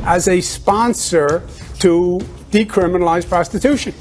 as a sponsor to decriminalize prostitution.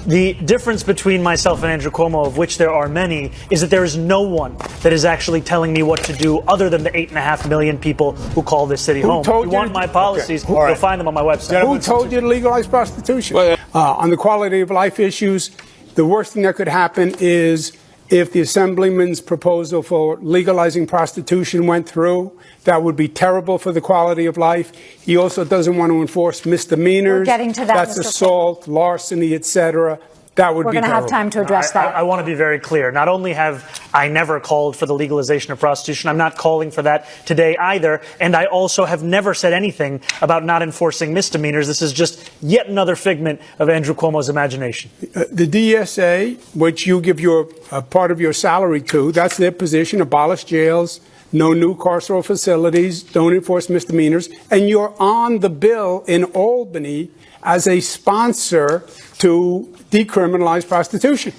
The difference between myself and Andrew Cuomo, of which there are many, is that there is no one that is actually telling me what to do other than the 8.5 million people who call this city home. If you want my policies, you'll find them on my website. Who told you to legalize prostitution? On the quality of life issues, the worst thing that could happen is if the Assemblyman's proposal for legalizing prostitution went through. That would be terrible for the quality of life. He also doesn't want to enforce misdemeanors. We're getting to that, That's Mr. assault, larceny, etc. That would be terrible. We're going to have time to address that. I want to be very clear. Not only have I never called for the legalization of prostitution, I'm not calling for that today either. And I also have never said anything about not enforcing misdemeanors. This is just yet another figment of Andrew Cuomo's imagination. The DSA, which you give your part of your salary to, that's their position: abolish jails, no new carceral facilities, don't enforce misdemeanors. And you're on the bill in Albany as a sponsor to decriminalize prostitution.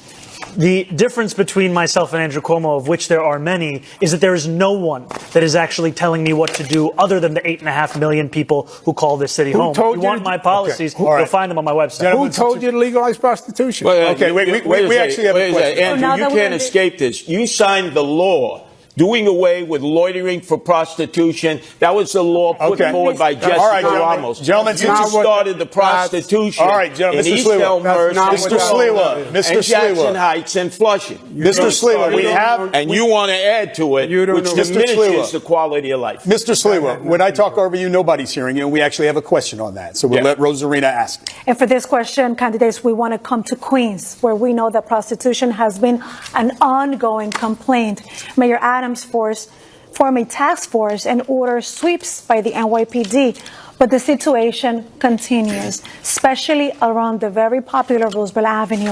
The difference between myself and Andrew Cuomo, of which there are many, is that there is no one that is actually telling me what to do other than the 8.5 million people who call this city home. If you want my policies, you'll find them on my website. Who told you to legalize prostitution? We actually have a question. Andrew, you can't escape this. You signed the law doing away with loitering for prostitution. That was the law put forward by Jessica Ramos. Gentlemen, you started the prostitution in East Elmhurst, and Jackson Heights and Flushing. Mr. Sliwa, and you want to add to it, which diminishes the quality of life. Mr. Sliwa, when I talk over you, nobody's hearing you, and we actually have a question on that. So we'll let Rosarina ask. And for this question, candidates, we want to come to Queens, where we know that prostitution has been an ongoing complaint. Mayor Adams form a task force and order sweeps by the NYPD. But the situation continues, especially around the very popular Roosevelt Avenue.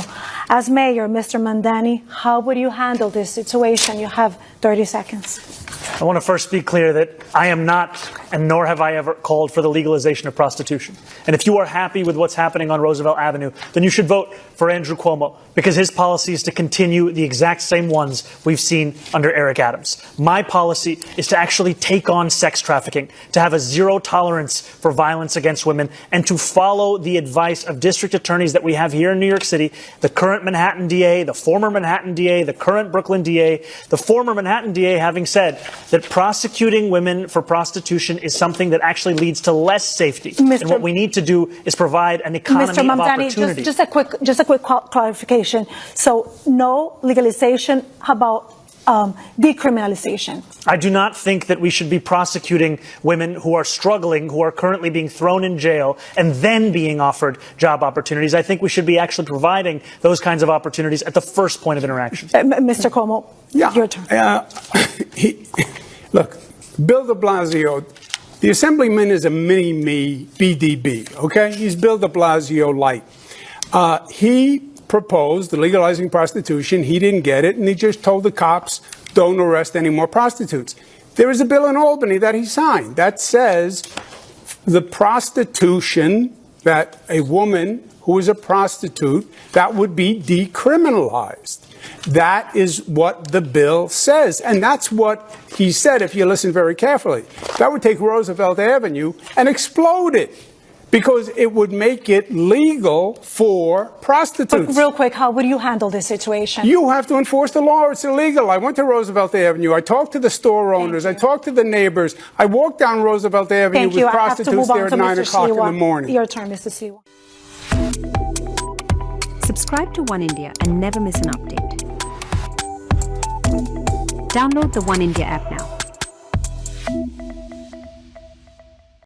As mayor, Mr. Mamdani, how would you handle this situation? You have 30 seconds. I want to first be clear that I am not, and nor have I ever called for the legalization of prostitution. And if you are happy with what's happening on Roosevelt Avenue, then you should vote for Andrew Cuomo, because his policy is to continue the exact same ones we've seen under Eric Adams. My policy is to actually take on sex trafficking, to have a zero tolerance for violence against women, and to follow the advice of district attorneys that we have here in New York City, the current Manhattan DA, the former Manhattan DA, the current Brooklyn DA, the former Manhattan DA having said that prosecuting women for prostitution is something that actually leads to less safety. And what we need to do is provide an economy Mr. Mamdani, of opportunity. just a quick clarification. So no legalization, how about decriminalization? I do not think that we should be prosecuting women who are struggling, who are currently being thrown in jail, and then being offered job opportunities. I think we should be actually providing those kinds of opportunities at the first point of interaction. Mr. Cuomo, your turn. Look, Bill de Blasio, the Assemblyman is a mini-me BDB, okay? He's Bill de Blasio light. He proposed legalizing prostitution. He didn't get it, and he just told the cops, don't arrest any more prostitutes. There is a bill in Albany that he signed that says the prostitution, that a woman who is a prostitute, that would be decriminalized. That is what the bill says. And that's what he said, if you listen very carefully. That would take Roosevelt Avenue and explode it, because it would make it legal for prostitutes. But real quick, how would you handle this situation? You have to enforce the law. It's illegal. I went to Roosevelt Avenue. I talked to the store owners. I talked to the neighbors. I walked down Roosevelt Avenue with prostitutes there at 9 o'clock in the morning. Your turn, Mr. Sliwa. Subscribe to Oneindia and never miss an update. Download the Oneindia app now.